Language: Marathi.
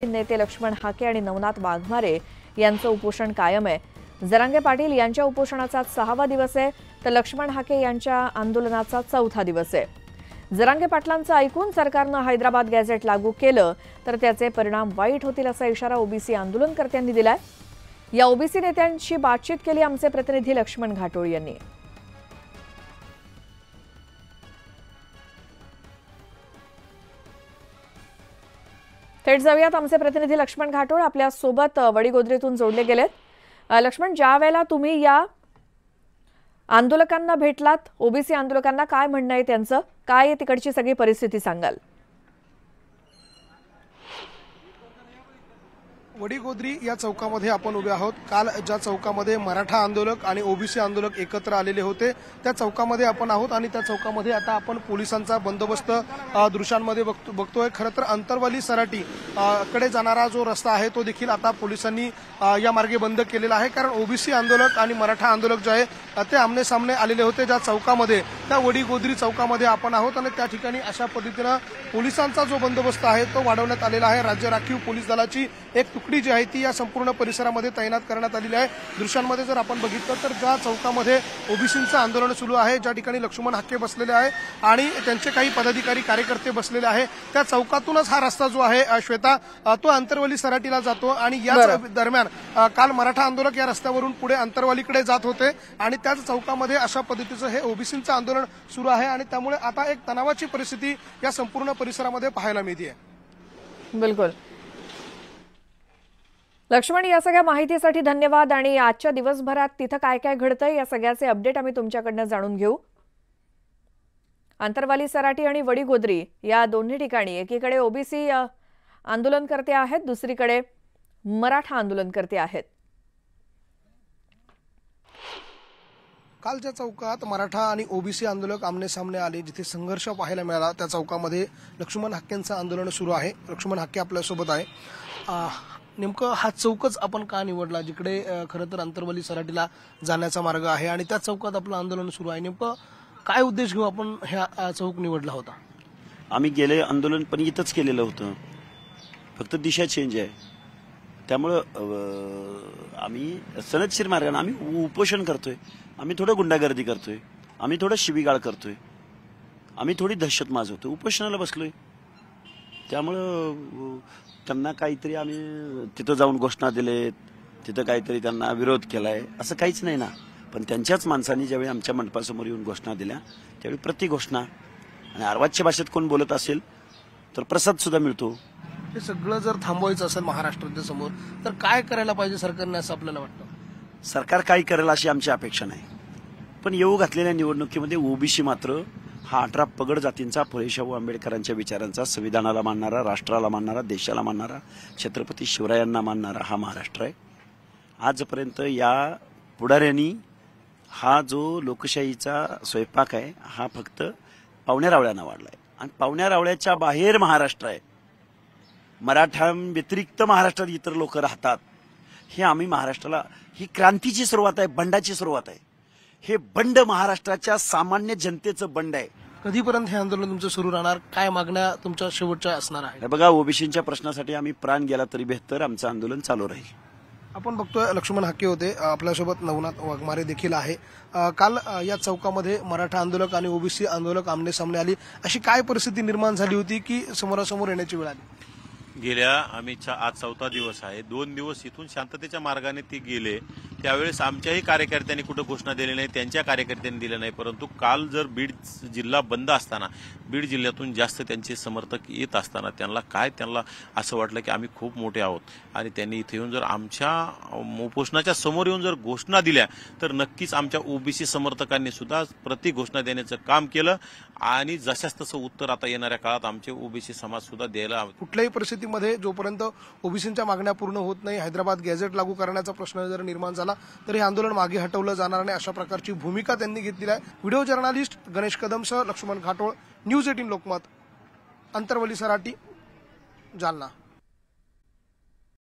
नेते लक्ष्मण हाके आणि नवनाथ वाघमारे यांचं उपोषण कायम आहे। जरांगे पाटील यांच्या उपोषणाचा 6वा दिवस आहे तर लक्ष्मण हाके यांच्या आंदोलनाचा 4था दिवस आहे। जरांगे पाटलांचं ऐकून सरकारनं हैदराबाद गॅझेट लागू केलं तर त्याचे परिणाम वाईट होतील असा इशारा ओबीसी आंदोलनकर्त्यांनी दिलाय। या ओबीसी नेत्यांशी बातचीत केली आमचे प्रतिनिधी लक्ष्मण घाटोळ यांनी। थेट जाऊयात, आमचे प्रतिनिधी लक्ष्मण घाटोळ आपल्या सोबत वडीगोद्रीतून जोडले गेलेत। लक्ष्मण, ज्या वेळेला तुम्ही या आंदोलकांना भेटलात, ओबीसी आंदोलकांना काय म्हणणं आहे त्यांचं, काय तिकडची सगळी परिस्थिती सांगाल? वडीगोद्री या चौकामध्ये आपण उभे आहोत। काल ज्या चौकामध्ये मराठा आंदोलक आणि ओबीसी आंदोलक एकत्र आलेले होते त्या चौकामध्ये आपण आहोत आणि त्या चौकामध्ये आता आपण पोलिसांचा बंदोबस्त दृश्यांमध्ये बघतोय। खरं तर अंतरवाली सराटी कडे जाणारा जो रस्ता आहे तो देखील आता पोलिसांनी या मार्गे बंद केलेला आहे, कारण ओबीसी आंदोलक आणि मराठा आंदोलक जे आहे ते आमने सामने आलेले होते ज्या चौकामध्ये, त्या वडीगोद्री चौकामध्ये आपण आहोत आणि त्या ठिकाणी अशा पद्धतीनं पोलिसांचा जो बंदोबस्त आहे तो वाढवण्यात आलेला आहे। राज्य राखीव पोलीस दलाची एक तुकडी जी आहे ती या संपूर्ण परिसरामध्ये तैनात करण्यात आलेली आहे। दृश्यांमध्ये जर आपण बघितलं तर ज्या चौकामध्ये ओबीसींचं आंदोलन सुरू आहे, ज्या ठिकाणी लक्ष्मण हाके बसलेले आहे आणि त्यांचे काही पदाधिकारी कार्यकर्ते बसलेले आहे, त्या चौकातूनच हा रस्ता जो आहे श्वेता तो अंतरवाली सराटीला जातो आणि या दरम्यान काल मराठा आंदोलक या रस्त्यावरून पुढे अंतरवालीकडे जात होते आणि त्याच चौकामध्ये अशा पद्धतीचं हे ओबीसींचं आंदोलन सुरू आहे आणि त्यामुळे आता एक तणावाची परिस्थिती या संपूर्ण परिसरामध्ये पाहायला मिळते। बिलकुल लक्ष्मण, या सगळ्या माहितीसाठी धन्यवाद आणि आजच्या दिवसभरात तिथं काय काय घडतंय या सगळ्याचे अपडेट आम्ही तुमच्याकडनं जाणून घेऊ। अंतरवाली सराटी आणि वडीगोद्री या दोन्ही ठिकाणी एकीकडे ओबीसी आंदोलनकर्ते आहेत, दुसरीकडे मराठा आंदोलनकर्ते आहेत। कालच्या चौकात मराठा आणि ओबीसी आंदोलक आमने सामने आले, जिथे संघर्ष पाहायला मिळाला त्या चौकामध्ये लक्ष्मण हाकेंचं आंदोलन सुरू आहे। लक्ष्मण हाके आपल्यासोबत आहे। नेमकं हा चौकच आपण का निवडला, जिकडे खरं तर अंतरवाली सराटीला जाण्याचा मार्ग आहे आणि त्या चौकात आपलं आंदोलन सुरू आहे? नेमकं काय उद्देश घेऊन आपण हा चौक निवडला होता? आम्ही गेले आंदोलन पण इथंच केलेलं होतं, फक्त दिशा चेंज आहे। त्यामुळं आम्ही सनदशीर मार्गाने आम्ही उपोषण करतोय, आम्ही थोडं गुंडागर्दी करतोय, आम्ही थोडं शिवीगाळ करतोय, आम्ही थोडी दहशत माजवतोय, उपोषणाला बसलोय। त्यामुळं त्यांना काहीतरी आम्ही तिथं जाऊन घोषणा दिलेत, तिथं काहीतरी त्यांना विरोध केलाय असं काहीच नाही ना। पण त्यांच्याच माणसांनी ज्यावेळी आमच्या मंडपासमोर येऊन घोषणा दिल्या त्यावेळी प्रति घोषणा आणि अर्वाच्य भाषेत कोण बोलत असेल तर प्रसाद सुद्धा मिळतो। हे सगळं जर थांबवायचं असेल महाराष्ट्राच्या समोर तर काय करायला पाहिजे सरकारने असं आपल्याला वाटतं? सरकार काय करेल अशी आमची अपेक्षा नाही, पण येऊ घातलेल्या निवडणुकीमध्ये ओबीसी मात्र हा 18 पगड जातींचा फुले शाहू आंबेडकरांच्या विचारांचा, संविधानाला मानणारा, राष्ट्राला मानणारा, देशाला मानणारा, छत्रपती शिवरायांना मानणारा हा महाराष्ट्र आहे। आजपर्यंत या पुढाऱ्यांनी हा जो लोकशाहीचा स्वयंपाक आहे हा फक्त पावण्या रावळ्यांना वाढलाय आणि पावण्या रावळ्याच्या बाहेर महाराष्ट्र आहे। मराठ्यांव्यतिरिक्त महाराष्ट्रात इतर लोक राहतात। हे आम्ही महाराष्ट्राला, ही क्रांतीची सुरुवात आहे, बंडाची सुरुवात आहे। हे बंड महाराष्ट्राच्या सामान्य जनतेचं बंड आहे। कधीपर्यंत हे आंदोलन तुमचं सुरू राहणार? काय मागण्या तुमच्या शेवटच्या असणार आहे? बघा, ओबीसींच्या प्रश्नासाठी आम्ही प्राण गेला तरी बेहतर, आमचं आंदोलन चालू राहील। आपण बघतोय लक्ष्मण हाके होते, आपल्यासोबत नवनाथ वाघमारे देखील आहे। काल या चौकामध्ये मराठा आंदोलक आणि ओबीसी आंदोलक आमने सामने आली, अशी काय परिस्थिती निर्माण झाली होती की समोरासमोर येण्याची वेळ आली? गेल्या आम्ही आज 4था दिवस आहे, 2 दिवस इथून शांततेच्या मार्गाने ते गेले। त्यावेळेस आमच्याही कार्यकर्त्यांनी कुठं घोषणा दिली नाही, त्यांच्या कार्यकर्त्यांनी दिलं नाही, परंतु काल जर बीड जिल्हा बंद असताना, बीड जिल्ह्यातून जास्त त्यांचे समर्थक येत असताना त्यांना असं वाटलं की आम्ही खूप मोठे आहोत आणि त्यांनी इथे येऊन जर आमच्या उपोषणाच्या समोर येऊन जर घोषणा दिल्या तर नक्कीच आमच्या ओबीसी समर्थकांनी सुद्धा प्रति घोषणा देण्याचं काम केलं आणि जशास तसं उत्तर आता येणाऱ्या काळात आमचे ओबीसी समाज सुद्धा द्यायला हवे। कुठल्याही परिस्थितीमध्ये जोपर्यंत ओबीसींच्या मागण्या पूर्ण होत नाही, हैदराबाद गॅझेट लागू करण्याचा प्रश्न जर निर्माण झाला तर हे आंदोलन मागे हटवलं जाणार नाही, अशा प्रकारची भूमिका त्यांनी घेतलेली आहे। व्हिडिओ जर्नलिस्ट गणेश कदमसह लक्ष्मण घाटोळ, न्यूज 18 लोकमत, अंतरवली सराटी, जालना।